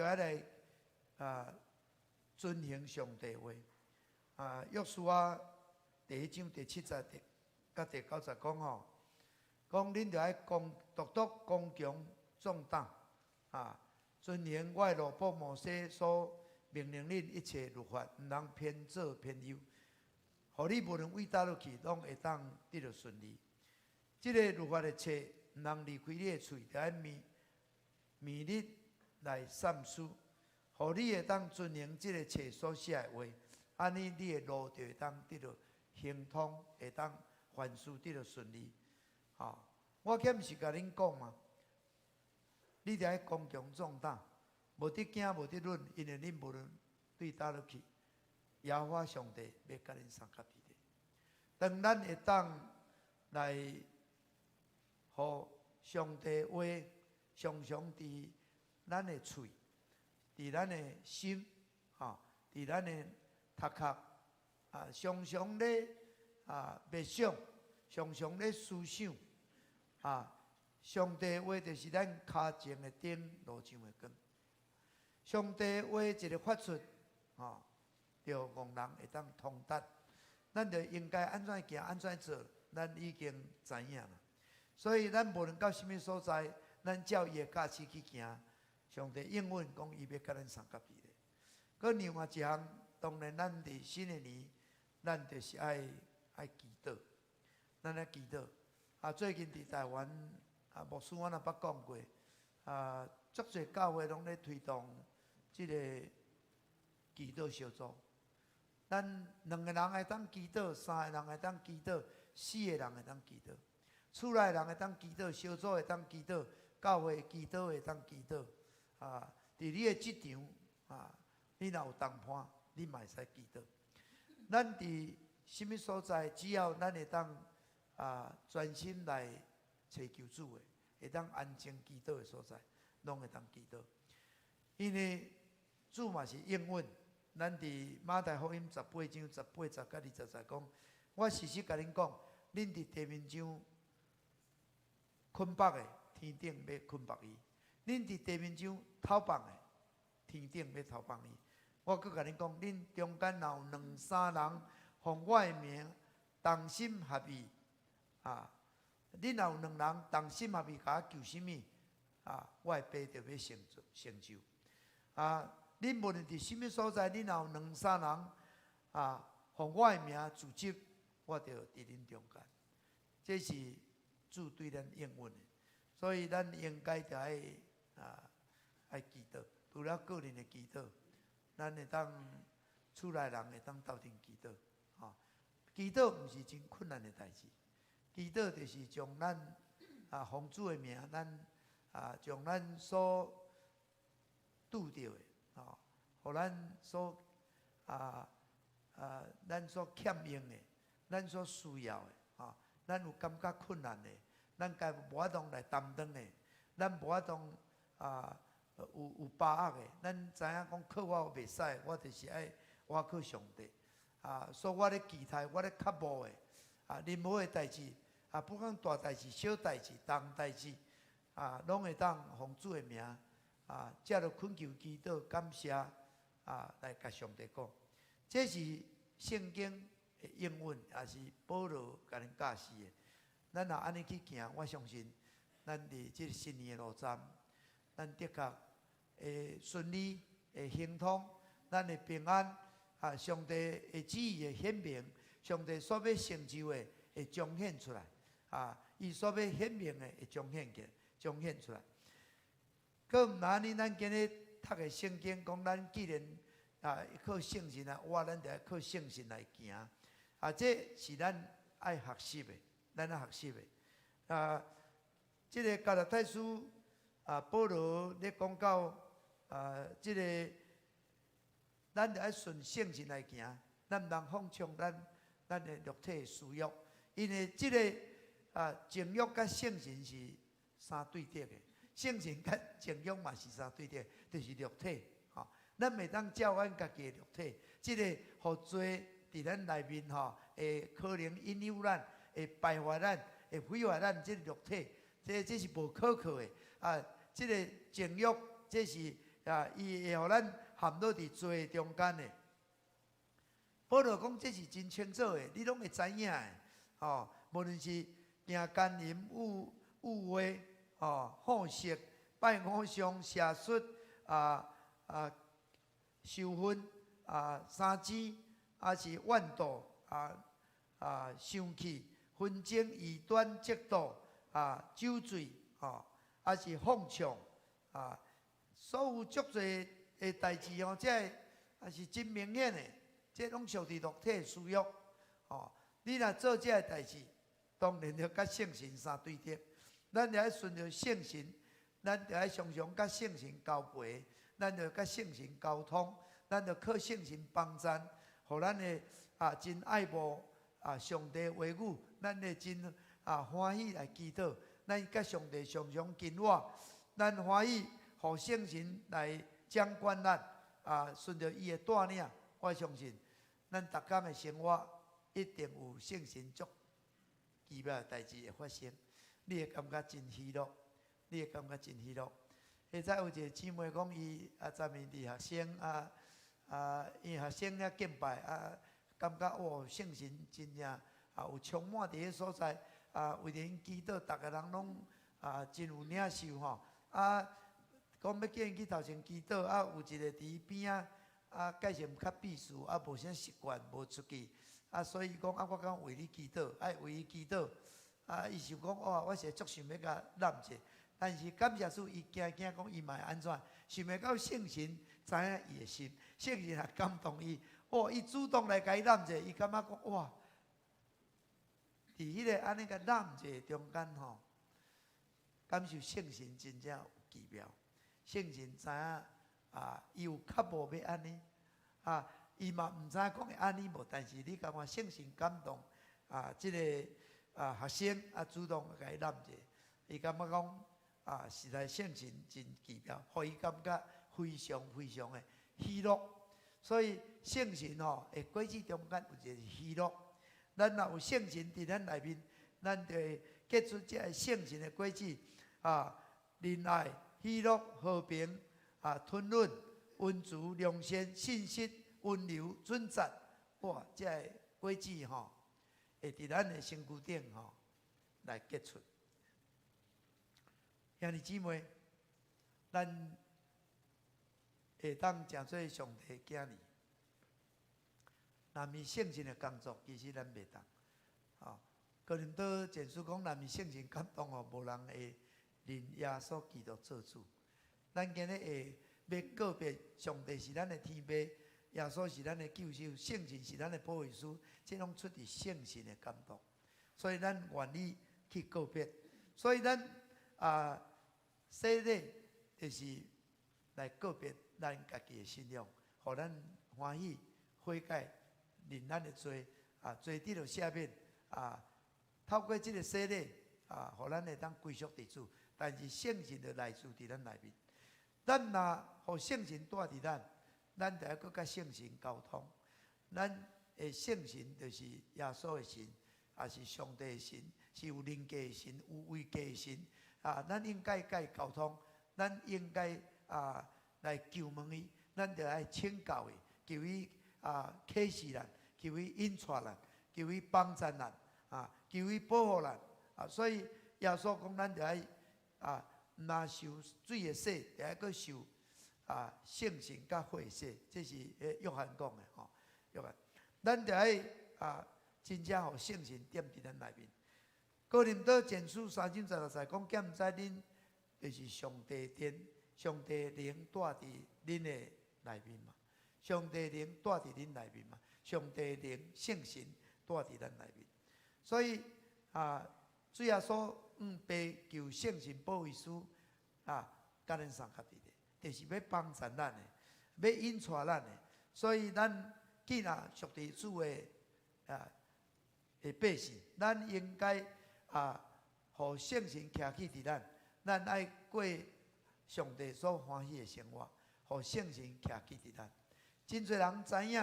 要来遵行上帝话。约书亚第1章第70到第90讲吼，讲恁着爱独刚强壮胆遵行我的奴仆摩西所命令恁一切律法，毋通偏左偏右，互你无论往倒落去，拢会当得到顺利。这个律法的册，毋通离开你的喙，着爱每日来三思，互你会当遵行这个册所写的话，安尼你的路就会当得到行通，会当凡事得到顺利。我欠是甲恁讲嘛，你着爱刚强壮胆，无得惊，无得论，因为恁无论对倒落去，耶和华上帝要甲恁相甲伫咧。当咱会当来，互上帝话常常伫咱的喙，伫咱的心，伫咱的头壳，常常咧默想，常常咧思想，上帝话就是咱脚前的灯，路上的光。上帝话一个发出，着戆人会当通达。咱着应该安怎行，安怎做，咱已经知影啦。所以咱无论到什么所在，咱照伊的教示去行，上帝应允讲伊要甲咱相甲伫咧。搁另外一项，当然咱伫新的年，咱就是爱祈祷，咱爱祈祷。最近伫台湾，牧师我若捌讲过，足侪教会拢咧推动即个祈祷小组。咱2个人会当祈祷，3个人会当祈祷，4个人会当祈祷。厝内人会当祈祷，小组会当祈祷，教会祈祷会当祈祷。伫你的职场，你若有同伴，你嘛会使祈祷。咱伫什么所在，只要咱会当专心来找求主的，会当安静祈祷的所在，拢会当祈祷。因为主嘛是应允。咱伫马太福音18章18节到20节讲，我实实甲恁讲，恁伫地面上捆绑的，天顶要捆绑伊；恁伫地面上偷绑的，天顶要偷绑伊。我搁甲恁讲，恁中间若有2、3人奉我的名同心合意，恁若有2人同心合意，甲我求什么，我的爸就要成就。恁无论伫什么所在，恁若有2、3人奉我的名组织，我就伫恁中间。这是主对咱应允的，所以咱应该着爱祈祷。除了个人的祈祷，咱会当厝内人会当斗阵祈祷。祈祷毋是真困难的代志，祈祷就是将咱奉主的名，咱将咱所拄着的。互咱所咱所欠用的，咱所需要的，咱有感觉困难的，咱家无法度来担当的，咱无法度有把握的，咱知影讲靠我袂使，我就是爱我靠上帝。所以我咧期待，我咧渴慕的，任何的代志，不管大代志、小代志、重代志，拢会当奉主的名。借着恳求祈祷感谢来甲上帝讲，这是圣经的应允，也是保罗甲恁教示的。咱若安尼去行，我相信咱伫这个新年的路站，咱的确会顺利，会行通，咱会平安。上帝的旨意会显明，上帝所要成就的会彰显出来。伊所要显明的会彰显出来。搁毋那呢？咱今日读的圣经讲，咱既然靠圣神来活，咱就要靠圣神来行。这是咱爱学习的，咱爱学习的。这个加拉太书保罗咧讲到这个，咱就要顺圣神来行，咱毋通放纵咱的肉体的私欲，因为这个情欲甲圣神是相对立的。圣神甲情欲嘛是相对立，就是肉体。咱袂当照咱家己的肉体，即个互罪伫咱内面会可能引诱咱，会败坏咱，会毁坏咱即个肉体。这是无可靠的。即个情欲，这是伊会互咱陷落伫罪中间的。保罗讲这是真清楚的，你拢会知影的。哦，无论是行奸淫、误会、好色、拜偶像、邪术受婚三更，还是怨妒生气、纷争、异端、嫉妒酒醉还是放唱所有足侪的代志这也是真明显的。这拢属于肉体需要，你若做这代志，当然要甲圣神相对调。咱就要顺着圣神，咱就要常常甲圣神交陪，咱就甲圣神沟通，咱就靠圣神帮助，互咱的真爱慕上帝话语，咱会真欢喜来祈祷。咱甲上帝常常紧握，咱欢喜，互圣神来掌管咱顺着伊的带领，我相信。咱逐天的生活一定有圣神足奇妙的代志会发生，你会感觉真喜乐，你会感觉真喜乐。现在有一个姊妹讲，伊昨暝伫学生因学生遐敬拜感觉圣神真正有充满伫迄所在为着因祈祷，逐个人拢真有领受吼讲要叫因去头前祈祷有一个伫边介绍较避暑无啥习惯，无出去所以讲我敢为你祈祷，爱为伊祈祷伊想讲我是足想要甲揽者，但是感谢主，伊惊讲伊嘛会安怎？想袂到圣神知影伊的心，圣神也感动伊，伊主动来甲伊揽者，伊感觉讲哇，伫迄个安尼甲揽者中间感受圣神真正有奇妙，圣神知影。伊有较无要安尼伊嘛毋知讲会安尼无，但是你感觉圣神感动即个学生主动甲伊揽者，伊感觉讲实在圣神真奇妙，互伊感觉非常非常的喜乐。所以圣神会果子中间有一个喜乐，咱若有圣神伫咱内面，咱就会结出这个圣神的果子仁爱、喜乐、和平。吞忍、温足、良善、信实、温柔、尊赞，哇！这个果子会伫咱的身躯顶来结出。兄弟姊妹，咱会当诚做上帝囝儿，若毋是圣神的工作，其实咱袂当。哥林多前书讲，若毋是圣神感动无人会认耶稣基督做主。咱今日会要告别上帝是咱的天父，耶稣是咱的救赎，圣神是咱的保惠师，这拢出自圣神的感动，所以咱愿意去告别。所以咱洗礼就是来告别咱家己的信仰，互咱欢喜悔改，认咱的罪罪得到赦免透过这个洗礼互咱会当归属伫主，但是圣神就来自伫咱内面。咱若互圣神带伫咱就要搁甲圣神沟通。咱的圣神就是耶稣的神，也是上帝的神，是有人格的神，有位格的神咱应该甲伊沟通，咱应该来求问伊，咱就爱请教伊，求伊启示咱，求伊引带咱，求伊帮助咱求伊保护咱所以耶稣讲，咱就爱若受水的洗，就要搁受圣神甲火洗，这是约翰讲的约翰，咱就要真正互圣神点伫咱内面。哥林多前书3章16节讲，敢毋知恁就是上帝殿，上帝灵住伫恁的内面嘛？上帝灵住伫恁内面嘛？上帝灵圣神住伫咱内面，所以主耶稣被求圣神保惠师甲咱相合伫咧，就是要帮助咱的，要引带咱的。所以咱既然属伫主的百姓，咱应该互圣神徛起伫咱爱过上帝所欢喜的生活，互圣神徛起伫咱。真侪人知影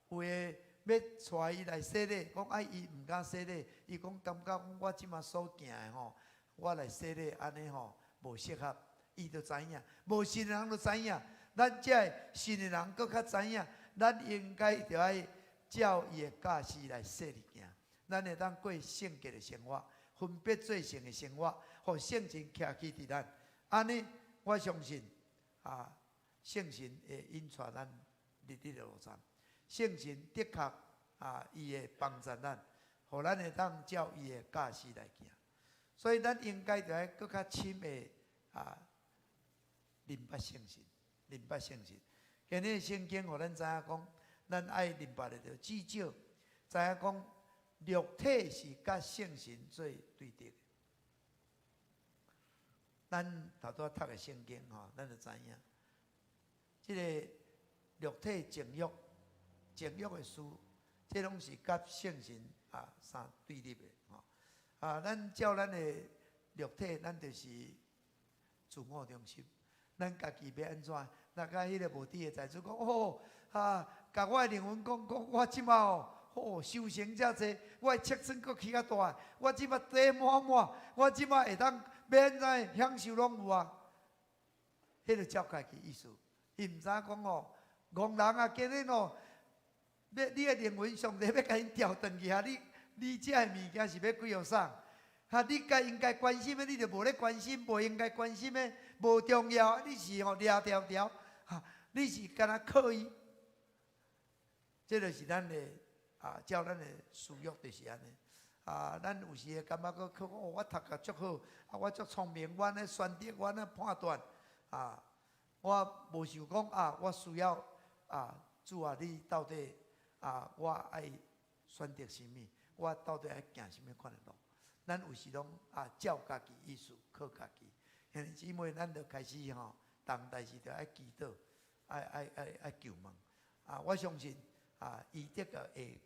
有诶要带伊来洗礼，讲伊毋敢洗礼，伊讲感觉我即马所行的我来洗礼安尼无适合，伊就知影；无信的人就知影。咱这信的人搁较知影，咱应该着爱照伊的教示来说哩行。咱会当过圣洁的生活，分别做圣的生活，互圣神徛起伫咱。安尼，我相信圣神会引带咱日日的路上。圣神的确伊会帮助咱，互咱会当照伊的教示来行。所以咱应该着爱搁较深的明白圣神，明白圣神。今日圣经互咱知影讲，咱爱明白的着至少知影讲，肉体是甲圣神做对敌。咱头拄读的圣经咱就知影，即个肉体情欲的事，这拢是甲圣神相对立的咱照咱的肉体，咱就是自我中心。咱家己要安怎？那甲迄个无知的财主讲甲我的灵魂讲，我即马修行遮济，我的尺寸阁起较大，我即马地满，我即马会当要安怎享受拢有啊。迄个照家己意思，伊毋知讲戆人今日你的灵魂上帝要甲因调转去你遮的物件是要几号送？你应该关心的，你就无咧关心；无应该关心的，无重要。你是掠条，你是敢若刻意。这就是咱的照咱的需要就是安尼。咱有时会感觉讲，我读甲足好，我足聪明，我咧选择，我咧判断，我无想讲我需要主你到底我爱选择什么？我到底爱行什么款的路？咱有时拢照家己意思，靠家己。兄弟姊妹，咱就开始当代时就爱祈祷，爱求问。我相信伊的确会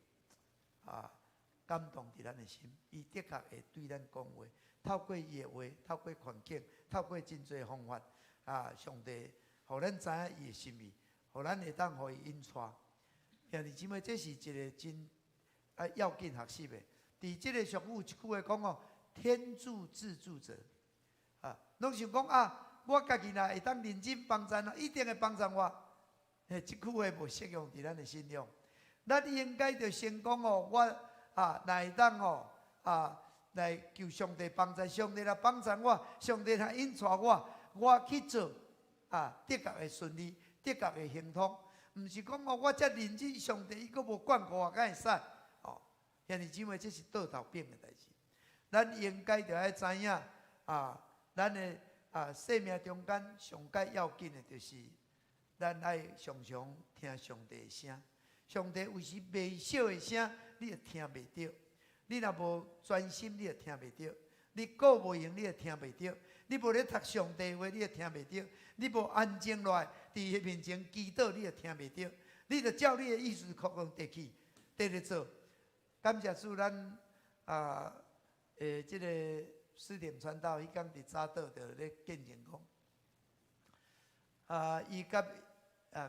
感动伫咱的心，伊的确会对咱讲话，透过伊的话，透过环境，透过真侪方法，上帝互咱知影伊的心意，互咱会当互伊引带。兄弟姊妹，这是一个真要紧学习的。伫即个俗语一句话讲天助自助者，拢想讲我家己若会当认真帮助一定会帮助我。即句话无适用伫咱的身上。咱应该着先讲我若会当来求上帝帮助，上帝来帮助我，上帝来引带我去做的确会顺利，的确会行通。毋是讲我遮认真，上帝伊阁无管我，敢会使？兄弟姊妹，这是倒头变的代志。咱应该着爱知影咱的生命中间上该要紧的，就是咱爱常常听上帝的声。上帝有时微小的声，你也听袂到；你若无专心，你也听袂到；你顾无用，你也听袂到；你无咧读上帝话，你也听袂到；你无安静落来，伫伊面前祈祷，你也听袂到。你着照你的意思，空空地去，地咧做。感谢主，咱即个四点传道，伊讲伫早岛着咧见证讲，伊甲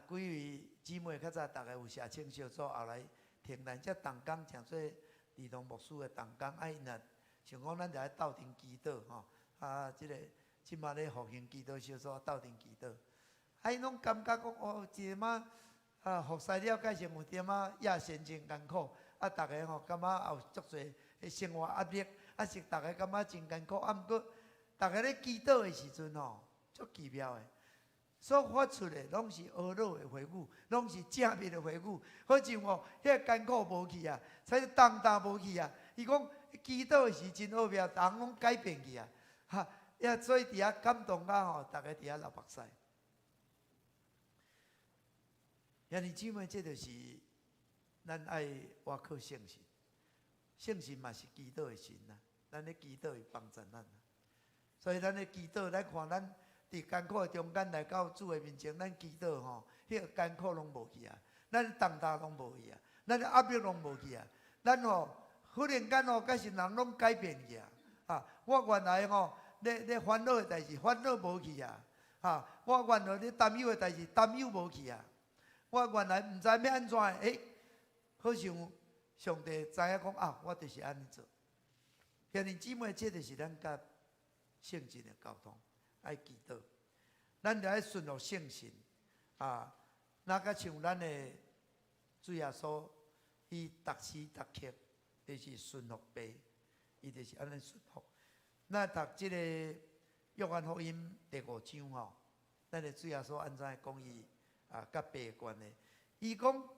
几位姊妹较早大家有写清小组，后来停咱遮同工，诚做儿童牧师的同工，因若想讲咱着爱斗阵祈祷即个即马咧复兴祈祷小组斗阵祈祷，因拢感觉讲一点服侍了解成有点野心真艰苦。大家感觉也有足侪的生活压力，是大家感觉真艰苦。毋过，大家咧祈祷的时阵足奇妙的，所发出的拢是阿乐的回顾，拢是正面的回顾。好像迄个艰苦无去才是重担无去伊讲祈祷的是真奥妙，人拢改变去所以伫遐感动大家伫遐流目屎。兄弟姊妹，这就是。咱爱活靠圣神，圣神嘛是祈祷的神咱咧祈祷会帮助咱所以咱咧祈祷，咱看咱伫艰苦的中间来到主的面前，咱祈祷迄个艰苦拢无去咱重担拢无去咱的压力拢无去咱忽然间假是人拢改变去我原来咧烦恼的代志，烦恼无去我原来咧担忧的代志，担忧无去我原来毋知要安怎好像上帝知影讲我就是安尼做。兄弟姊妹，这就是咱甲圣神的沟通，爱祈祷。咱就爱顺服圣神啊。那甲像咱的主耶稣，伊逐时逐刻就是顺服爸，伊就是安尼顺服。那读即个约翰福音第5章吼，咱的主耶稣安怎讲伊甲爸的关系？伊讲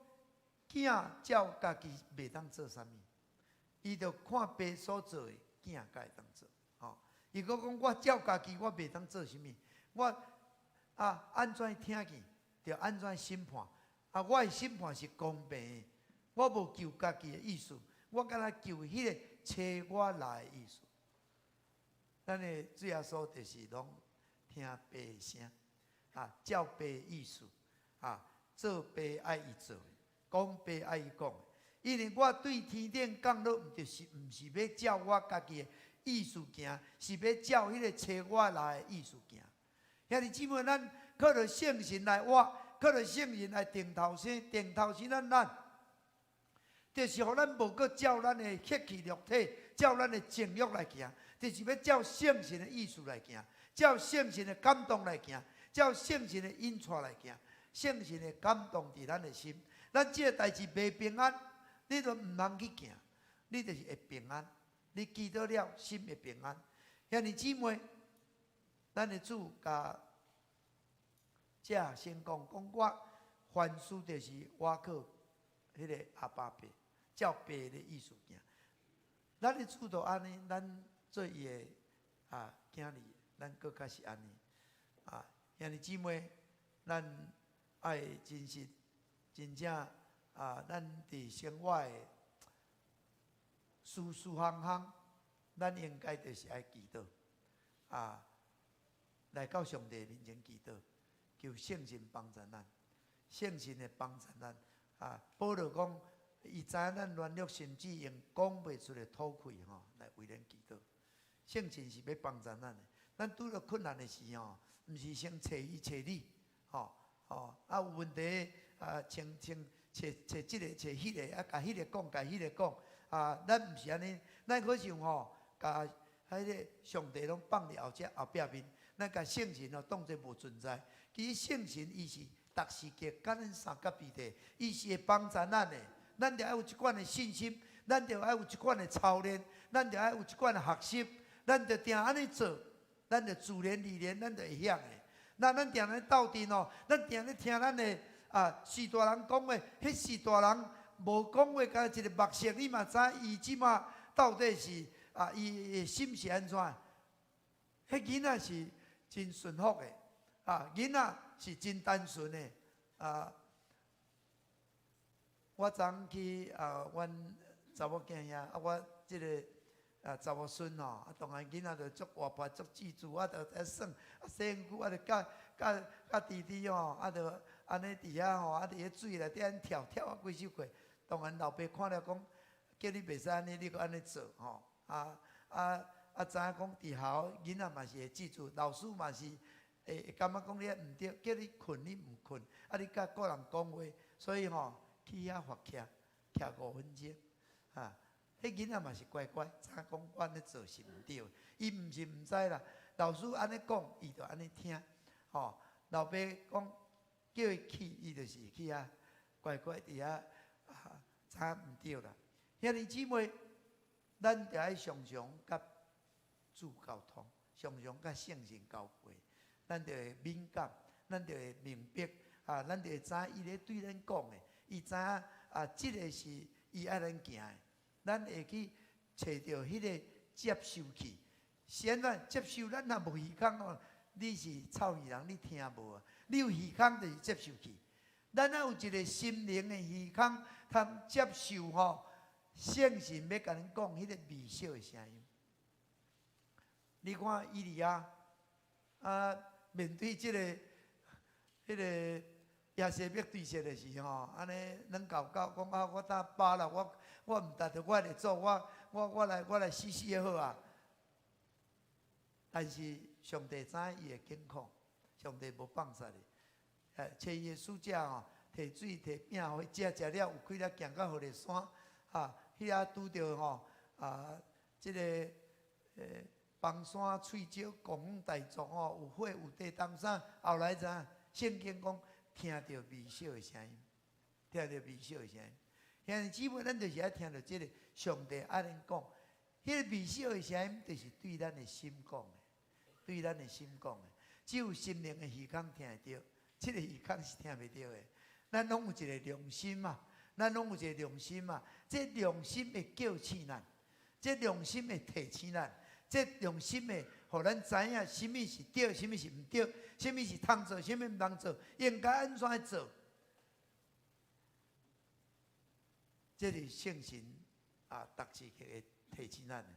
囝照家己袂当做啥物，伊着看爸所做的，囝才会当做。吼，伊阁讲我照家己我袂当做啥物，我安怎听见？着安怎审判？我的审判是公平的，我无求家己的意思，我敢若求迄个找我来的意思。咱的主耶稣就是拢听爸的声，照爸的意思，做爸爱伊做的，讲爸爱伊讲的。因为我对天顶降落，毋是要照我家己的意思行，是要照迄个找我来的意思行。兄弟姊妹，咱靠着圣神来活，靠着圣神来定头生，定头生咱，就是互咱无搁照咱的血气肉体，照咱的情欲来行，就是要照圣神的意思来行，照圣神的感动来行，照圣神的引带来行，圣神的感动伫咱的心。咱这个代志袂平安，你都毋通去行，你就是会平安。你记到了，心会平安。兄弟姊妹，咱的主甲这先讲我凡事就是我靠迄个阿爸爸，照爸的意思行。咱的主都安尼，咱做伊的囝儿，咱搁较是安尼。兄弟姊妹，咱爱真实真正咱伫生活的事事项项，咱应该就是爱祈祷来到上帝面前祈祷，求圣神帮助咱，圣神会帮助咱。保罗讲，伊知影咱软弱甚至用讲袂出的吐气来为咱祈祷。圣神是要帮助咱的。咱拄到困难的时毋是先找伊找你，有问题找即个找迄个，甲迄个讲，甲迄个讲，咱毋是安尼，咱好像甲迄个上帝拢放伫后壁面，咱甲圣神当作无存在。其实圣神伊是逐时刻甲咱三甲彼得，伊是会帮助咱的。咱着爱有一款的信心，咱着爱有一款的操练，咱着爱有一款的学习，咱着定安尼做，咱着自然而然，咱着会晓的。那咱定咧斗阵咱定咧听咱的士大人讲话，迄士大人无讲话，甲一个目色，你嘛知伊即马到底是伊的心是安怎？迄囡仔是真顺服的，囡仔是真单纯的。我昨去阮查某囝遐，我即个查某孙当然囡仔着足活泼、足记住，着在耍，洗身躯，着甲弟弟着安尼伫遐伫迄水内底安跳几首过。当然老爸看了讲，叫你袂使安尼，你阁安尼做知影讲伫校囡仔嘛是会记住，老师嘛是会感觉讲你毋对，叫你困你毋困，你甲个人讲话，所以去遐罚徛5分钟，迄囡仔嘛是乖乖，知影讲我安尼做是毋对，伊毋是毋知啦。老师安尼讲，伊就安尼听，老爸讲叫伊去，伊就是去遐乖乖伫遐知影毋对啦。兄弟姊妹，咱着爱常常甲主沟通，常常甲圣神交陪，咱着会敏感，咱着会明白，咱着会知伊咧对咱讲的。伊知影即个是伊爱咱行的，咱会去找到迄个接受器。先接受，咱若无耳孔你是臭耳人，你听无你有耳孔就是接受器。咱要有一个心灵的耳孔，通接受圣神要甲咱讲迄个微小的声音。你看以利亚面对即个迄个耶西别对峙的时安尼软搞搞讲我打饱了，我毋值得我来做，我来死也好啊。但是上帝知伊的境况，上帝无放杀你。找伊的使者摕水摕饼互伊食，食了有开了行到火山，迄遐拄着即个房山、翠州、公园大作吼，有火有地当啥？后来怎？圣经讲听到微小的声音，听到微小的声音。兄弟姊妹，咱就是爱听到这个上帝安尼讲，迄个微小的声音，就是对咱的心讲的，对咱的心讲的。只有心灵的耳孔听得到，这个耳孔是听袂到的。咱拢有一个良心嘛，咱拢有一个良心嘛。这良心会叫醒咱，这良心会提醒咱，这良心会互咱知影什么是对，什么是唔对，什么是通做，什么唔通做，应该安怎做。这是圣神逐时会提醒咱的。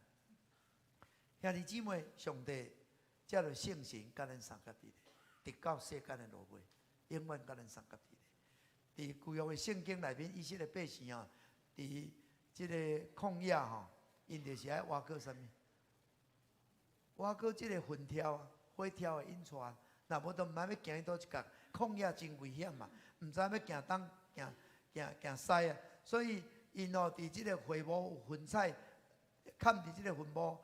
兄弟姊妹，上帝借着圣神甲咱三合一的，直到世间的落尾，永远甲咱三合一的。伫旧约的圣经内面，以色列百姓啊，伫这个旷野吼，因就是爱挖过啥物？挖过这个云条啊，火条的引出，若无都毋知要行去倒一角。旷野真危险嘛，毋知要行东行西啊。所以因哦，伫即个火幕有云彩，盖伫即个云幕，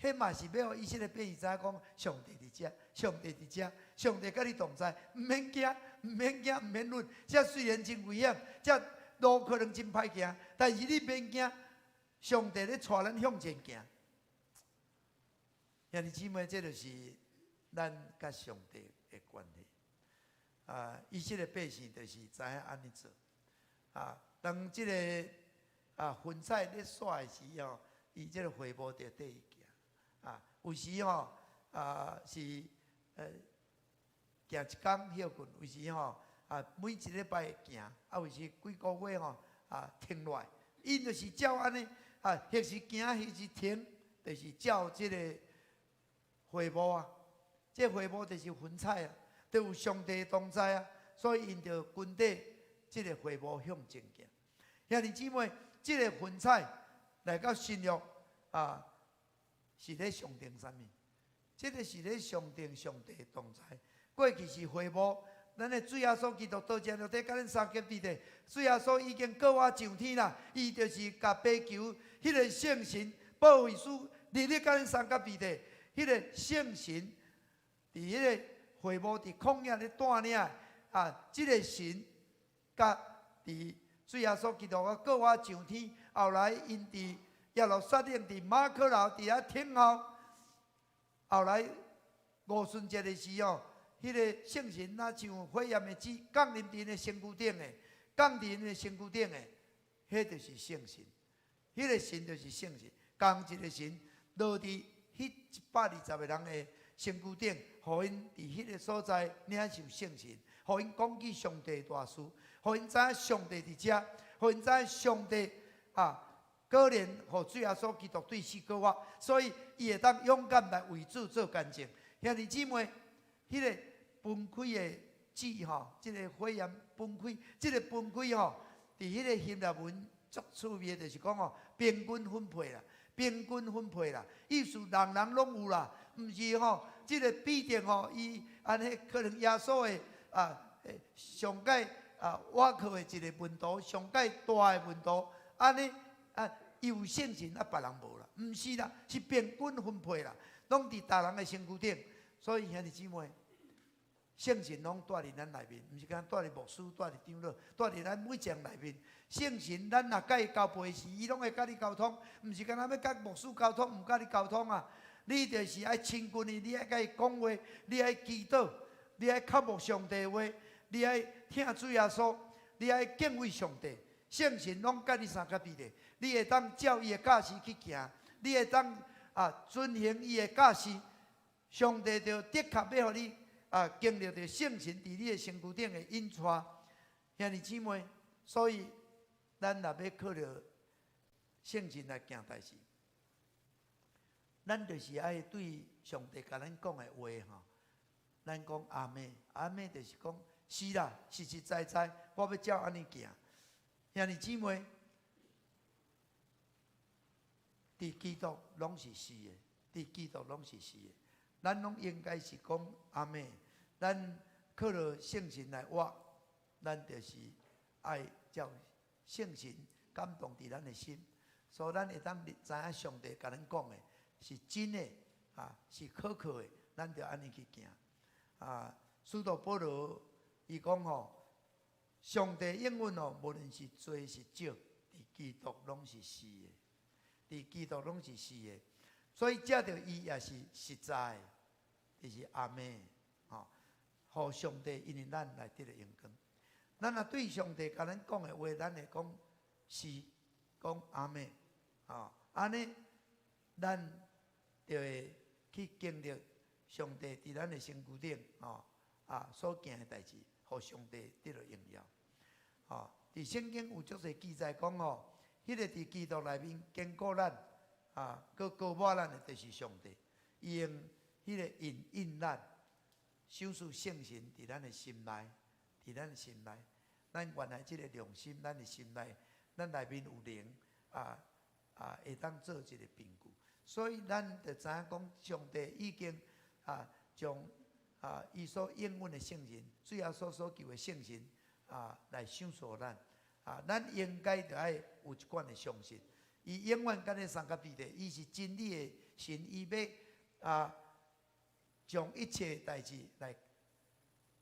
迄嘛是要互以色列百姓知影讲，上帝伫遮，上帝伫遮，上帝甲你同在，毋免惊，毋免惊，毋免论。遮虽然真危险，遮路可能真歹行，但是你免惊，上帝咧带咱向前行。兄弟姊妹，这就是咱甲上帝的关系。以色列百姓就是知影安尼做。当即个云彩咧煞的时候，伊即个火幕就缀伊行。有时吼是行一工休困，有时吼每一礼拜行，有时几个月吼停落来。因就是照安尼迄时行，迄时停，就是照即个火幕啊。这火幕就是云彩啊，都有上帝同在啊，所以因着军队即个火幕向前行。兄弟姊妹，即个云彩来到新约是咧上定啥物？即个是咧上定上帝的同在。过去是火幕，咱的主耶稣基督到这落底，甲咱三结伫地。主耶稣已经过我上天啦，伊就是甲祈求迄个圣神保卫师日日甲咱三结伫地。迄个圣神伫迄个火幕伫旷野咧带领即个神甲伫主耶稣基督过我上天，后来因伫耶路撒冷伫马可楼伫遐听候，后来五旬节的时候，迄个圣神若像火焰的纸降临伫那身躯顶的，降临那身躯顶的，迄就是圣神。迄个神就是圣神，同一个神落伫迄120个人的身躯顶，互因伫迄个所在领受圣神，互因讲起上帝大事，互因知影上帝伫遮，互因知影上帝果然，互主耶稣基督对死过活，所以伊会当勇敢来为主做见证。兄弟姊妹，迄个分开的纸吼，即个火焰分开，即个分开吼，伫迄个希腊文足趣味，就是讲吼，平均分配啦，平均分配啦，意思人人拢有啦，毋是吼，即个必定吼，伊安尼可能耶稣的上界瓦靠的一个门徒，上界大的门徒，安尼。有圣神别人无啦，毋是啦，是平均分配啦，拢伫大人的身躯顶。所以兄弟姊妹，圣神拢住伫咱内面，毋是干住伫牧师、住伫长老、住伫咱每一个人内面。圣神，咱若甲伊交配时，伊拢会甲你沟通，毋是干那要甲牧师沟通，毋甲你沟通啊。你就是爱亲近伊，你爱甲伊讲话，你爱祈祷，你爱靠慕上帝的话，你爱听主耶稣，你爱敬畏上帝。圣神拢甲你三合一的，你会当照伊的教示去行，你会当遵行伊的教示，上帝就的确要互你经历着圣神伫你的身躯顶的引带。兄弟姊妹，所以咱若要靠着圣神来行代志，咱就是爱对上帝甲咱讲的话吼，咱讲阿妹，阿妹就是讲是啦，实实在在，我要照安尼行。兄弟姊妹，伫基督拢是是的，伫基督拢是是的。咱拢应该是讲阿妹，咱靠着圣神来活，咱就是爱照圣神感动伫咱的心，所以咱会当知影上帝甲咱讲的是真的是可靠的，咱就安尼去行。使徒保罗伊讲上帝应允无论是多是少，伫基督拢是是的，伫基督拢是是的。所以借着伊也是实在的，就是阿妹，互上帝因为咱来得到荣光。咱若对上帝甲咱讲的话，咱会讲是，讲阿妹，安尼咱就会去经历上帝伫咱的身躯顶，所行的代志，互上帝得到荣耀。伫圣经有足侪记载讲迄个伫基督内面坚固咱，佮高抹咱的，就是上帝。伊用迄个印咱，守住圣神伫咱的心内，伫咱的心内。咱原来即个良心，咱的心内，咱内面有灵，会当做一个凭据。所以咱就知影讲，上帝已经将伊所应允的圣神，最后所求的圣神来享受咱。咱应该就爱有一款的相信，伊永远跟咧三甲地地，伊是真理的神，伊要将一切代志来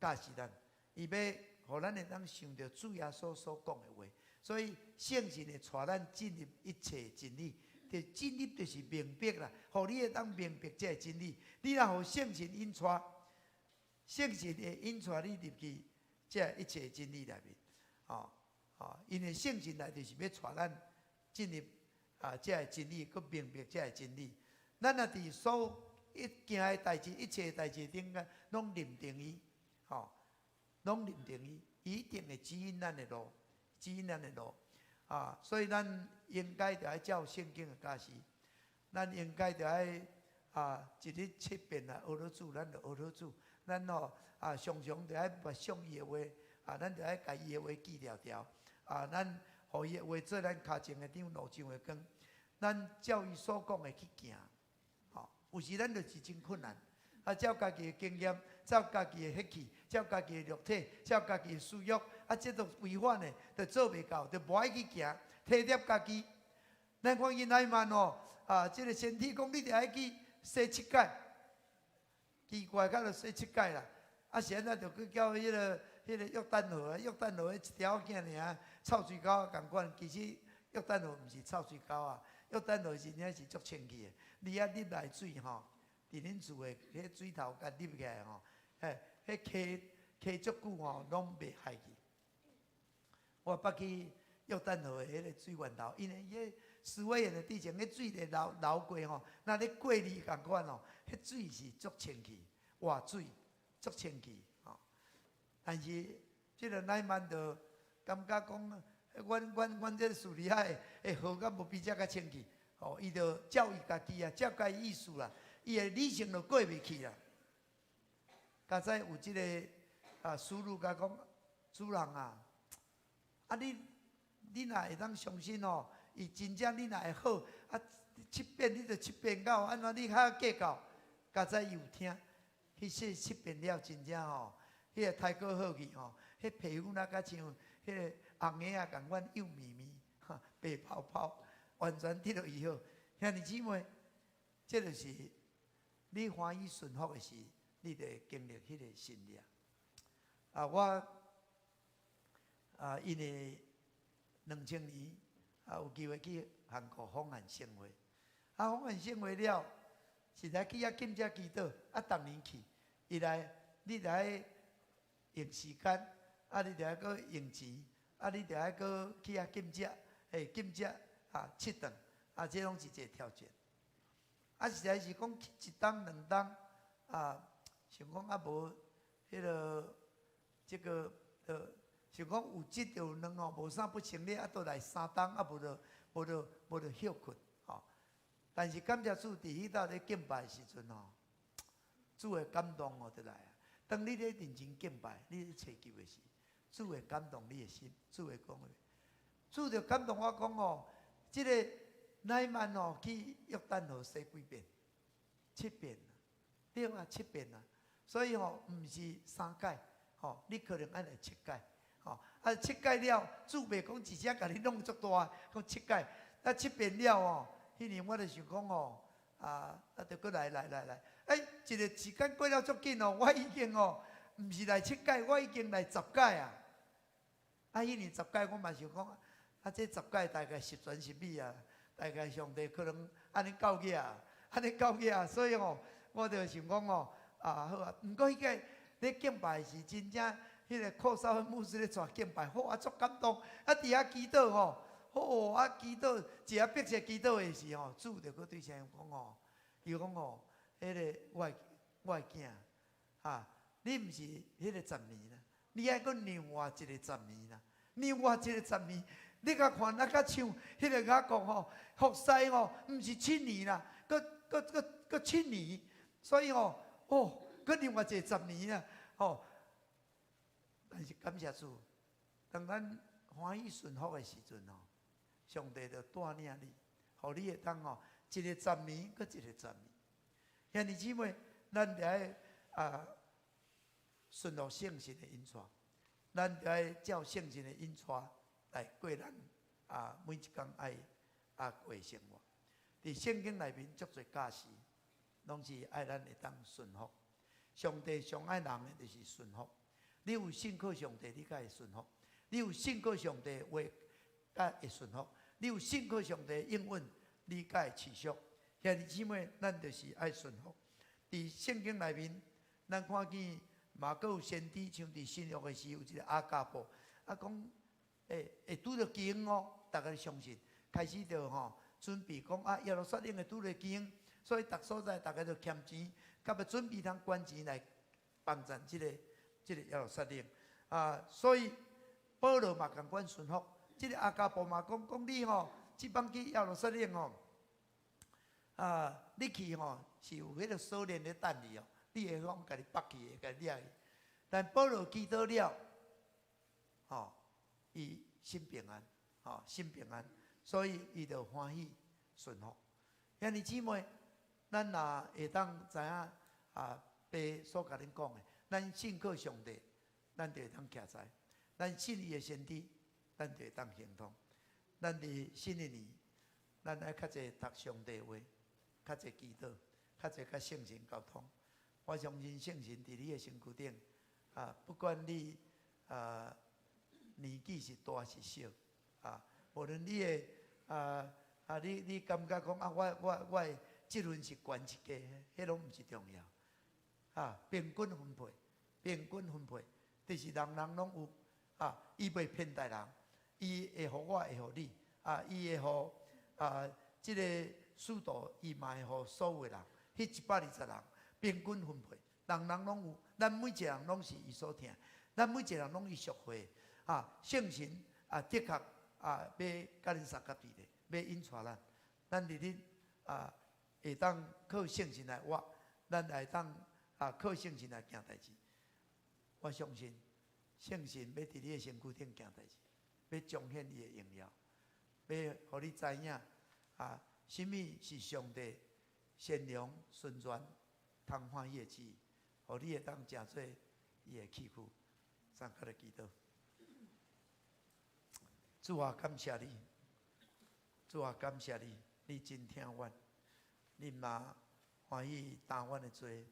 教示咱，伊要互咱会当想到主耶稣所讲的话。所以圣神会带咱进入一切真理，进入就是明白啦，互你会当明白这真理。你若互圣神引带，圣神会引带你入去这一切真理内面，因为圣神来就是要带咱进入这个真理，佮明白这个真理。咱若伫所一件的代志，一切代志顶个，拢认定伊，拢认定伊，伊一定会指引咱的路，指引咱的路。所以咱应该就要照圣经的教示，咱应该就要一日7遍学落主，咱就学落主。咱常常就要默想伊的话，咱就要甲伊的话记条条。咱互伊的话做咱脚前的灯，路上的光。咱照伊所讲的去行。有时咱就是真困难，照家己的经验，照家己的血气，照家己的肉体，照家己的私欲，这都违反的，就做袂到，就无爱去行，体贴家己。咱看因乃曼这个身体讲你就爱去洗7摆，奇怪，甲就洗7摆啦。现在就去叫迄个约旦河，约旦河一条囝尔，臭水沟共款。其实约旦河毋是臭水沟约旦河真正是足清气的。你入来水伫恁厝的迄水头甲入起来迄溪足久拢袂害去。我捌去约旦河的迄个水源头，因为迄施伟园的地前，迄水咧流过那咧过滤共款迄水是足清气，活水足清气但是即个乃曼就感觉讲，阮这苏里海的河敢无比遮较清气。伊就照伊家己照家己意思啦，伊的理性就过袂去啦。刚才有即个师傅甲讲，主人你若会当相信伊真正你若会好，7遍你就7遍到，安怎你较计较？刚才伊有听，迄说7遍了真正迄个太过好去迄皮肤那较像迄个红叶共款幼绵绵，白泡泡。完全得到以后，兄弟姊妹，这就是你欢喜顺服的时，你就会经历迄个信念。我因为2000年有机会去韩国访问生活，访问生活了，实在去金遮祈祷，逐年去，你来用时间，你就要搁用钱，你就要搁去金遮，金遮。7顿，这拢是一个条件。实在是讲去1冬2冬，想讲无迄个这个想讲有质有两无啥不成立，倒来3冬，无就休困但是感谢主，伫迄搭咧敬拜的时阵主会感动就来啊。当你咧认真敬拜，你咧祈求的时，主会感动你的心，主会讲主就感动我讲这个乃曼去约旦河洗几遍？7遍，对7遍所以毋是3届，你可能爱来7届，7届了，主袂讲一声甲你弄足大，讲7届，7遍了迄年我就想讲就搁来，一个时间过了足紧哦，我已经哦，毋是来7届，我已经来10届啊。迄年10届，我嘛想讲，这10届大概十全十美啊，大概上帝可能安尼教育啊，所以哦，我就想讲哦，好啊。毋过迄个咧敬拜是真正，迄个寇少芬牧师咧带敬拜，好啊，足感动。伫遐祈祷吼。祈祷，一下迫切祈祷的时候，主就搁对谁讲哦？伊讲哦，迄个我的囝，你毋是迄个10年啦，你爱搁另外一个10年啦，另外一个10年，你甲看那甲像迄个甲讲吼，服侍哦，毋是7年啦，搁7年，所以哦，搁另外一个10年啦，但是感谢主，当咱欢喜顺服的时阵哦。上帝就带领你，互你会当哦，一个10年，搁一个10年。兄弟姊妹，咱就爱顺服圣神的引带，咱就爱照圣神的引带来过咱每一天爱过生活。伫圣经内面足侪教示，拢是爱咱会当顺服。上帝上爱人的就是顺服。你有信靠上帝，你才会顺服；你有信靠上帝的话，才会顺服。你有信靠上帝应允，你才会持续。兄弟姊妹，咱就是爱顺服。伫圣经内面，咱看见嘛，阁有先知，像伫新约的时有一个阿加布，讲会拄着经哦，大家相信，开始就准备讲耶路撒冷会拄着经，所以逐所在大家就欠钱，甲要准备通捐钱来帮助这个耶路撒冷所以保罗嘛共款顺服。这个阿加布嘛讲你即帮去耶路撒冷你去是有迄个锁链咧等你你会讲家己绑去的，家己掠去。但保罗祈祷了，伊心平安，心平安，所以伊就欢喜顺服。兄弟姊妹，咱若会当知影爸所甲恁讲的，咱信靠上帝，咱就会当徛在；咱信伊的先知。咱就会当行通。咱伫新的年，咱爱较侪读上帝话，较侪祈祷，较侪甲圣神沟通。我相信圣神伫你的身躯顶，不管你年纪是大是小，无论你的你感觉讲我的积分是悬一家，迄拢毋是重要。平均分配，就是人人拢有伊袂偏待人。伊会互我，会互你，伊会互即个速度，伊嘛会互所有人，迄120人平均分配，人人拢有，咱每一个人拢是伊所听，咱每一个人拢伊属会圣神的确要甲恁三甲比例，要引带咱伫恁会当靠圣神来活，咱会当靠圣神来行代志。我相信圣神要伫你的身躯顶行代志。要彰显伊的荣耀，要互你知影什么是上帝善良、顺转、通欢喜的旨意，互你会当成做伊的器具。三甲的祈祷，主啊，感谢你，主啊，感谢你，你真听阮，你嘛欢喜担阮的罪，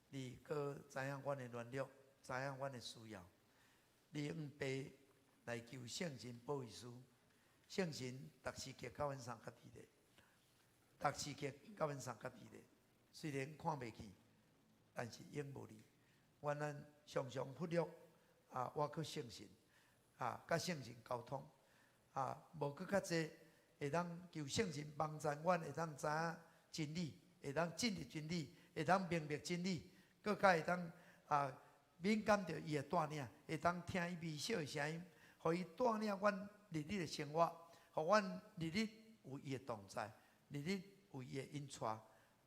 你搁知影阮的软弱，知影阮的需要，你用爸来求圣神保佑师，圣神逐时刻甲阮三甲伫咧，逐时刻甲阮三甲伫咧。虽然看袂见，但是永无离。阮常常忽略我去圣神甲圣神沟通无搁较济会当求圣神帮助阮，会当知影真理，会当进入真理，会当明白真理，搁较会当敏感着伊的带领，会当听伊微小的声音。互伊带领阮日日的生活，互阮日日有伊的同在，日日有伊的引带，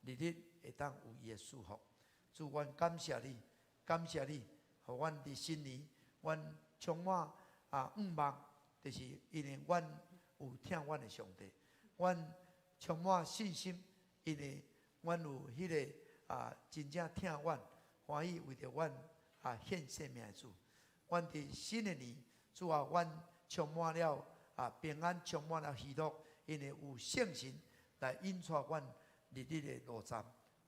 日日会当有伊的祝福。主，阮感谢你，感谢你，互阮伫新年，阮充满愿望，就是因为阮有听阮的上帝，阮充满信心，因为阮有迄个真正听阮，欢喜为着阮献生命的主。阮伫新的年。主啊，阮充满了平安，充满了喜乐，因为有圣神来引带阮日日的路站，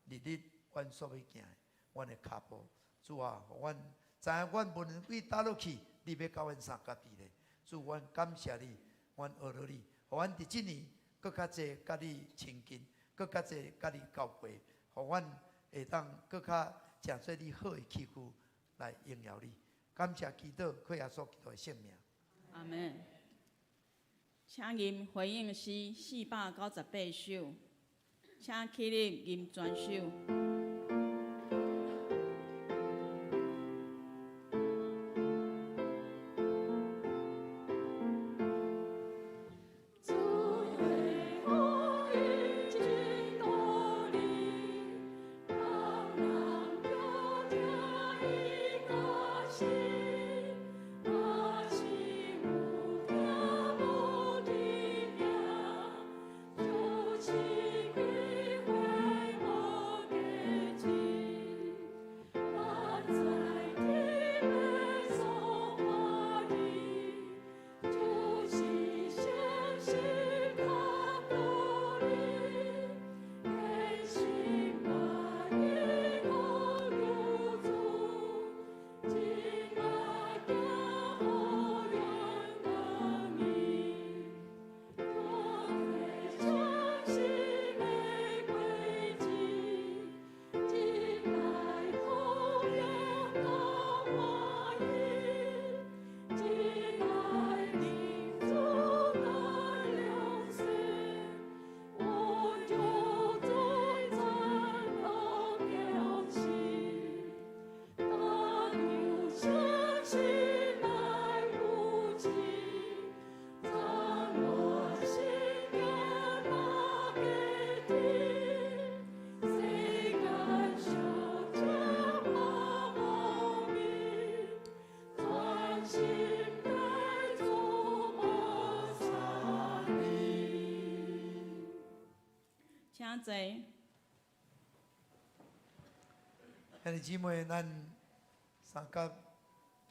日日阮所要行的，阮的脚步。主啊，互阮知影阮无论为倒落去，你要教阮三家己咧。主，阮感谢你，阮学了你，互阮伫即年更较济甲你亲近，更较济甲你交陪，互阮会当更较诚做你好的器具来荣耀你。感谢祈祷，靠耶稣基督的圣名。阿门。请吟回应诗498首，请起立吟全首。请坐。兄弟姊妹，咱三甲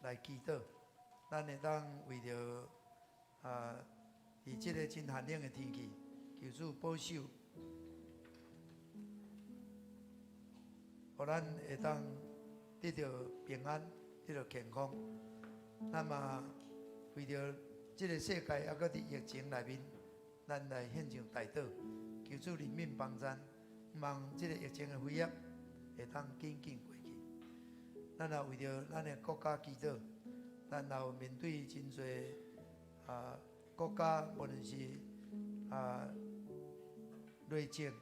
来祈祷，咱会当为着伫即个真寒冷的天气，求主保守，互咱会当得到平安，得到健康。那么为着即个世界还搁伫疫情内面，咱来献上代祷，求主怜悯帮咱，望即个疫情的威胁会当紧紧过去。咱也为着咱的国家祈祷，咱也有面对真侪国家，无论是内政，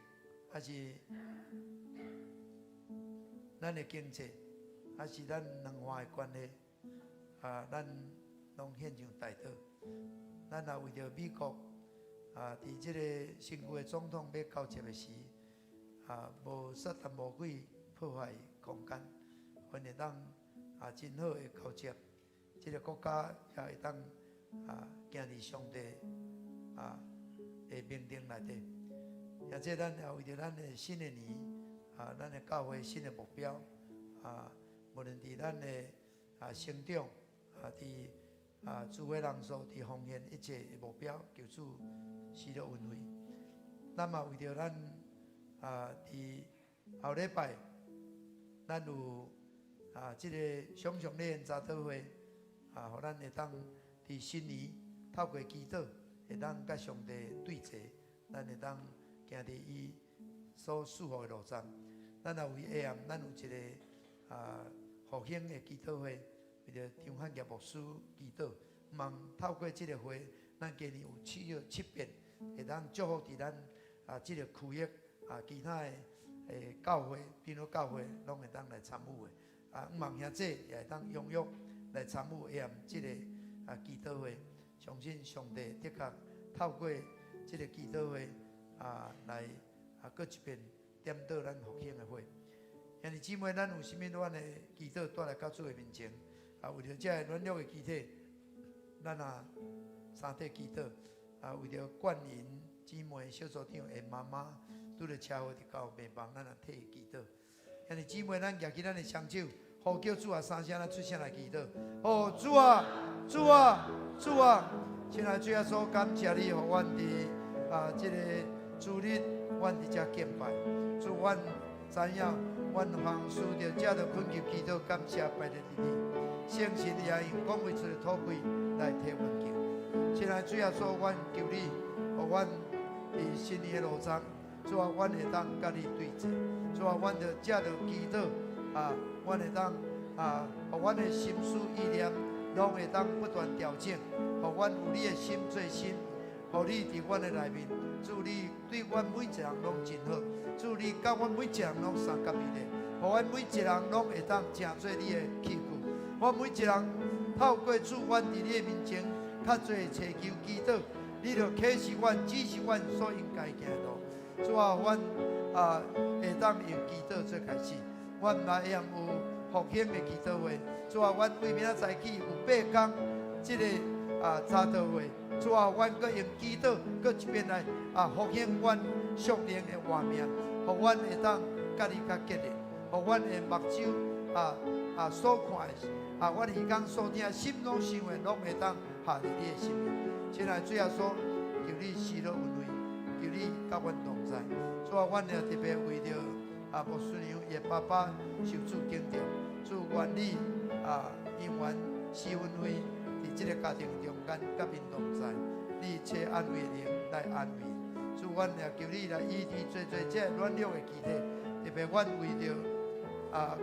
还是咱的经济，还是咱两岸的关系，咱拢献上代祷。咱也为着美国伫即个新旧的总统要交接的时，无撒旦魔鬼破坏空间，阮会当真好的交接，即个国家也会当行伫上帝的命定内底。而且咱也为着咱的新的年，咱的教会新的目标，无论伫咱的成长，伫诸位人数，伫奉献一切的目标，求主施了恩惠。咱嘛为着咱伫后礼拜，咱有即个上上礼早祷会，互咱会当伫新年透过祈祷，会当甲上帝对齐，咱会当行伫伊所赐福的路上。咱也为下暗，咱有一个复兴的祈祷会，为着张汉杰牧师祈祷，望透过即个会，咱今年有7遍，会当祝福伫咱即个区域其他的教会，比如教会，拢会当来参与的。望兄弟也会当踊跃来参与下暗即个祈祷会，相信上帝的确透过即个祈祷会来搁一遍点到咱复兴的会。兄弟姊妹，咱有啥物阮的祈祷带来到主的面前，为着这软弱的肢体，咱三体祈祷，为着冠银姊妹小组长的妈妈拄着车祸伫到病房，咱也替伊祈祷。兄弟姊妹，咱举起咱的双手，呼叫主啊三声，咱出声来祈祷。哦，主啊，主啊，主啊！亲爱的主耶稣，感谢你，互阮伫即个主日阮伫遮敬拜。主，阮知影，阮行事着遮着困求祈祷，感谢拜日伫你。圣神也用讲话出的土气来替阮求。亲爱主耶稣，阮求你，互阮伫新年的路上，主啊，阮会当甲你对齐。主啊，阮着藉着祈祷阮会当互阮的心思意念，拢会当不断调整，互阮有你的心做心，互你伫阮的内面。主，你对阮每一人拢真好。主，你甲阮每一人拢相甲美丽，互阮每一人拢会当成做你的器具。我每一人透过主，阮伫你的面前，较侪祈求祈祷，你着启示阮、指示阮所应该行的路。主啊，阮会当用祈祷做开始，阮嘛会用有复兴的祈祷会。主啊，阮为明仔早起有8天即个早祷会。主啊，阮搁用祈祷，搁一边来复兴阮属灵的画面，互阮会当甲你较结连，互阮的目睭所看的阮耳讲所听，心拢想的，拢会当下伫你的心里。亲爱主耶稣，求你施乐恩惠，求你甲阮同在。主啊，阮也特别为着牧师娘伊爸爸受主敬重，主愿你因缘施恩惠。伫这个家庭中间，甲因同在，你一切安慰的灵来安慰。主，阮也求你来医治做这软弱的肢体，特别阮为着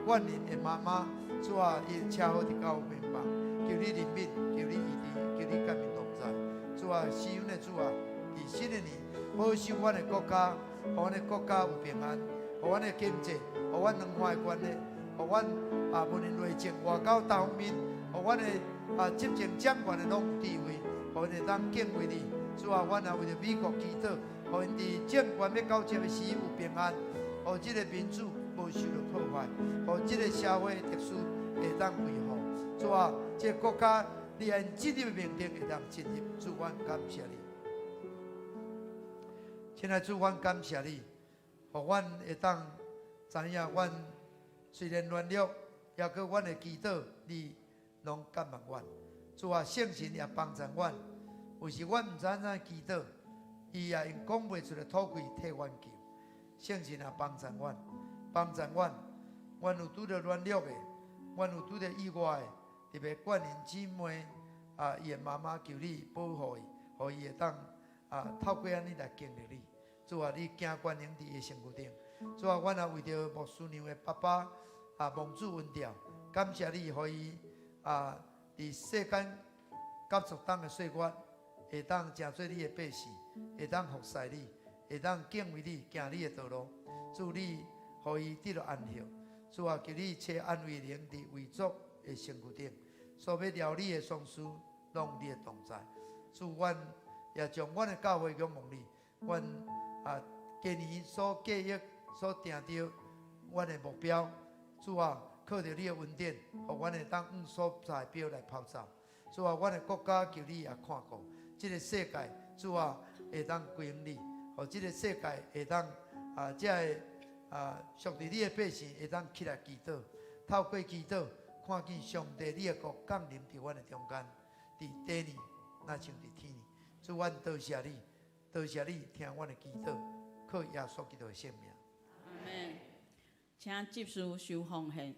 阮人的妈妈，主啊，伊车祸伫到面房，求你怜悯，求你医治，求你甲因同在。主啊，施恩的主啊，伫新的年，保守阮的国家，互阮的国家有平安，互阮的经济，互阮两岸的关系，互阮无论内政外交各方面，互阮的执政掌权的拢有智慧，互因会当敬畏你。主啊，阮也为着美国祈祷，互因伫政权要交接的时有平安，互这个民主无受到破坏，互这个社会特殊会当维护。主啊，这个国家你按这个命令会当进入。主，阮感谢你。亲爱的主，阮感谢你，互阮会当知影，阮虽然软弱，也搁阮的祈祷你拢感动阮。主啊，圣神也帮助阮。有时阮毋知影怎祈祷，伊也用讲袂出的土气替阮求。圣神也帮助阮，帮助阮。阮有拄着软弱的，阮有拄着意外的，特别冠人姊妹伊的妈妈求你保护伊，互伊会当透过安尼来经历你。主啊，你行冠人伫伊身躯顶。主啊，阮也为着牧师娘的爸爸蒙主恩调，感谢你，互伊伫世间甲属当的岁月，会当成做你的百姓，会当服侍你，会当敬畏你，行你的道路。祝你，互伊得到安息。主啊，求你一切安慰灵伫为族的身躯顶，所要料理的丧事，拢有你的同在。主，阮也将阮的教会仰望你，阮今年所计划、所定着阮的目标，主啊，靠着你的恩典，互阮会当按所在标来跑走。主啊，阮的国家求你也看顾，这个世界，主啊，会当归荣你，互这个世界会当这个属于你的百姓会当起来祈祷，透过祈祷看见上帝你的国降临伫阮的中间，伫地里那像伫天里。主，阮多谢你，多谢你听阮的祈祷，靠耶稣基督的圣名。阿门。请执事收奉献。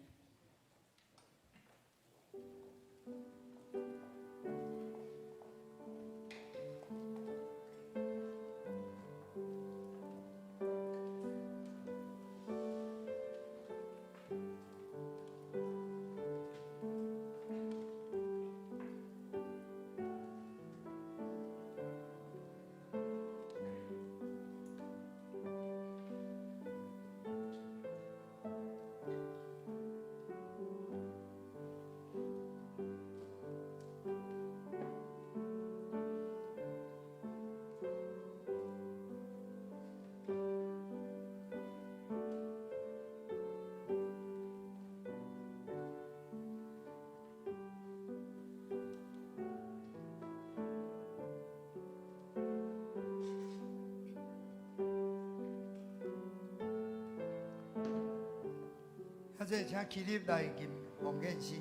这请起立来吟奉献诗。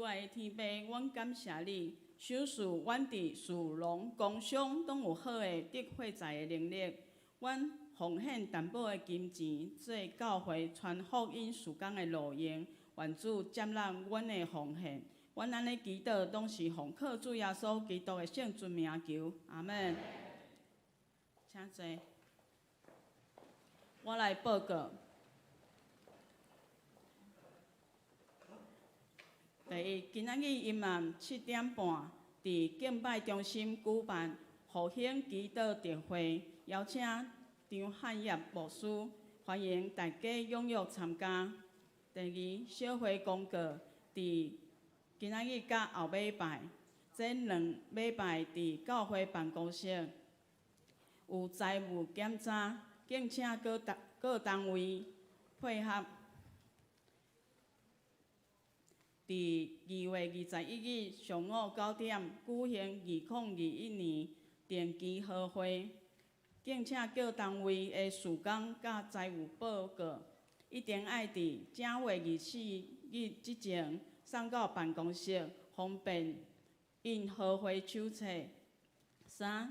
主爱的天父，阮感谢你，守护阮伫事农工商拢有好的得货财的能力。阮奉献淡薄的金钱，做教会传福音事工的路用，愿主接纳阮的奉献。阮安尼祈祷，拢是奉靠主耶稣基督的圣尊名求，阿门。请坐。我来报告。第一，今仔日阴暗7点半，伫敬拜中心举办复兴祈祷特会，邀请张汉业牧师，欢迎大家踊跃参加。第二，小会公告，伫今仔日甲后礼拜，这2礼拜伫教会办公室有财务检查，敬请各单位配合。伫2月21日上午9点举行2021年定期好会，敬请各单位的事工甲财务报告一定要伫正月24日之前送到办公室，方便印好会手册。3，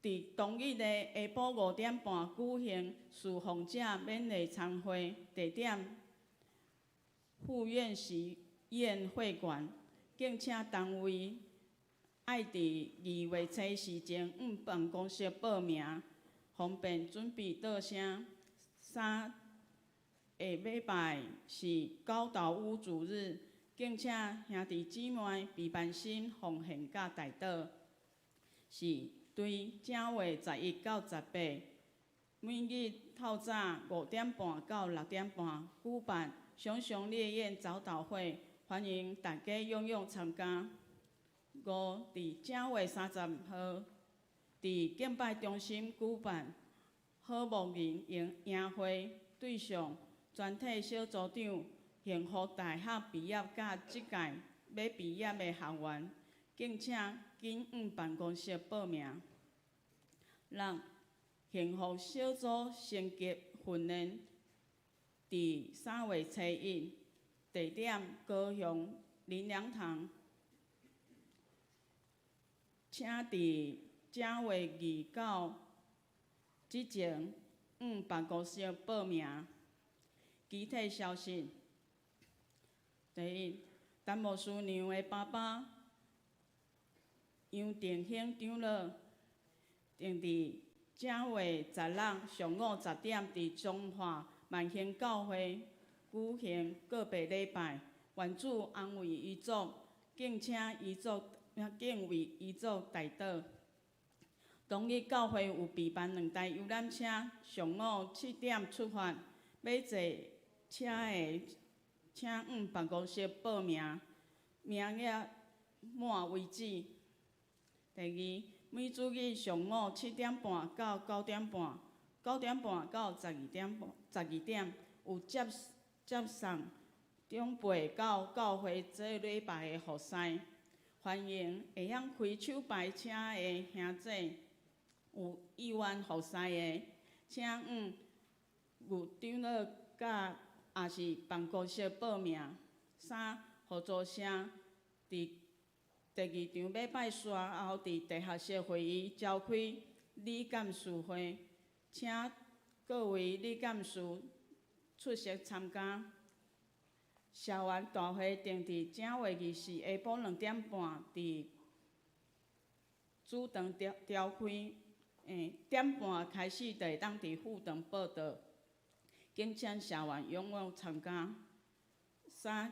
伫当日的下晡5点半举行侍奉者勉励参会，地点副院士宴会馆，敬请单位爱伫2月7日前往办公室报名，方便准备倒声。3，下礼拜是高岛屋主日，敬请兄弟姊妹备办心奉献甲代祷。4，对正月11到18，每日透早5点半到6点半举办熊熊烈焰早祷会，欢迎大家踊跃参加。5，伫正月30号，伫敬拜中心举办好牧人营会，对象全体小组长、幸福大学毕业甲即届要毕业的学员，敬请紧往办公室报名。6，幸福小组升级训练，伫3月7日，地点高雄林良堂，请伫正月29之前往办公室报名。具体消息：第一，陈牧师娘的爸爸杨定兴长老，定伫正月16上午10点，伫中华万兴教会举行告别礼拜，愿主安慰遗族，敬为遗族代祷。当日教会有备办2台游览车，上午7点出发，要坐车的请往办公室报名，名额满为止。第二，每主日上午7点半到9点半，9点半到12点有接送长辈到教会做礼拜的服侍，欢迎会晓开手排车的兄弟，有意愿服侍的，请往牛长老甲也是办公室报名。3，合作社伫第2场礼拜3后，伫地下室会议召开理监事会，请各位理监事出席参加。社员大会定伫正月24下晡2点半，伫主堂召开点半开始，就会当伫副堂报道，敬请社员踊跃参加。3，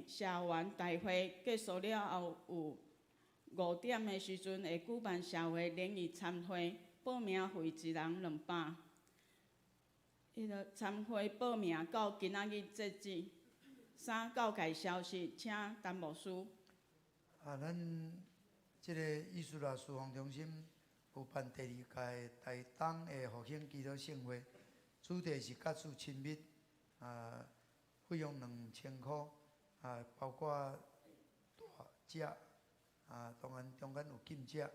社员大会结束了后，有5点的时阵会举办社会联谊参会，报名费1人200。参会报名到今仔日截止。3，教界消息，请陈牧师。咱即个艺术啦侍奉中心有办第2届台东的复兴祈祷盛会，主题是家属亲密，费用2000块，包括大只，当然中间有禁只。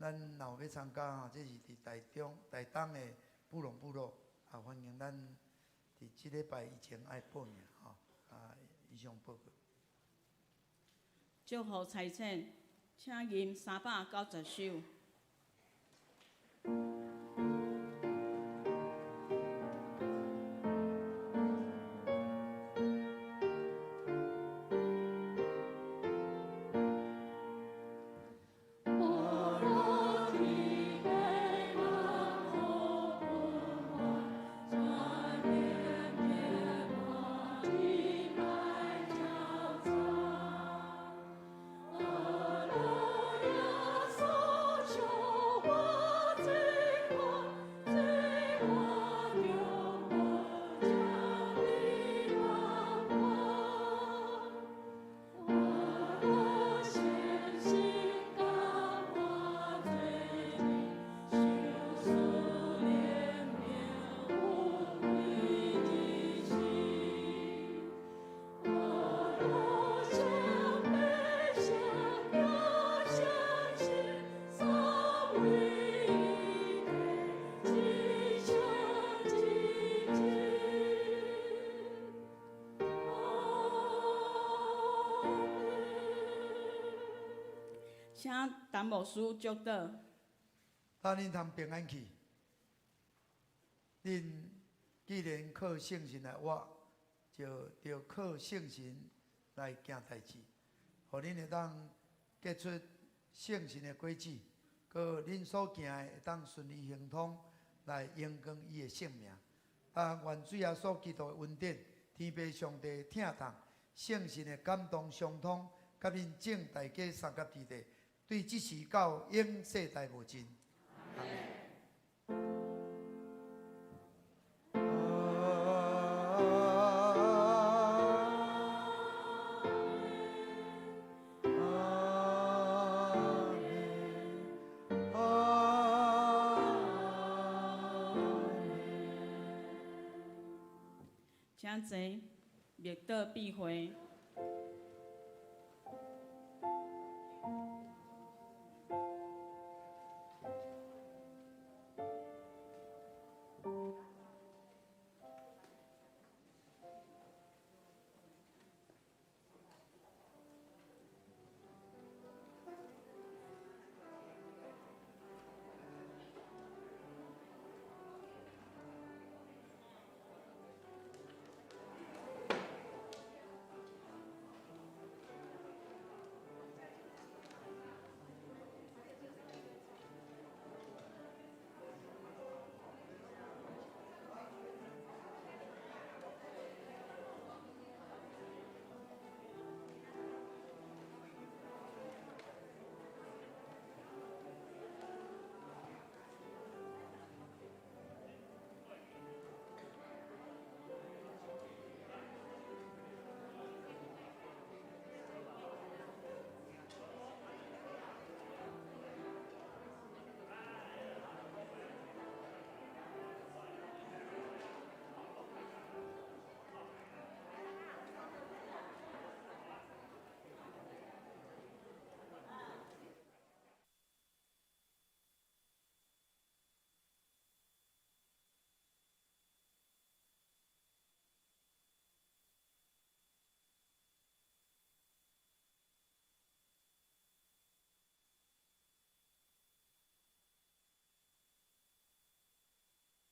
咱若有要参加这是伫台东的布隆部落，欢迎咱伫即礼拜以前爱报名以上报告。祝福财产，请吟390首。请陈牧师祝祷。等恁通平安去。恁既然靠圣神来活，就要靠圣神来行代志，互恁会当结出圣神的果子，佮恁所行的会当顺利行通，来荣光伊的性命。愿主耶稣基督的恩典、天父上帝疼痛、圣神的感动相通，甲恁整大家三甲地地，对即时到永世代无尽。阿门。请坐，灭道闭会。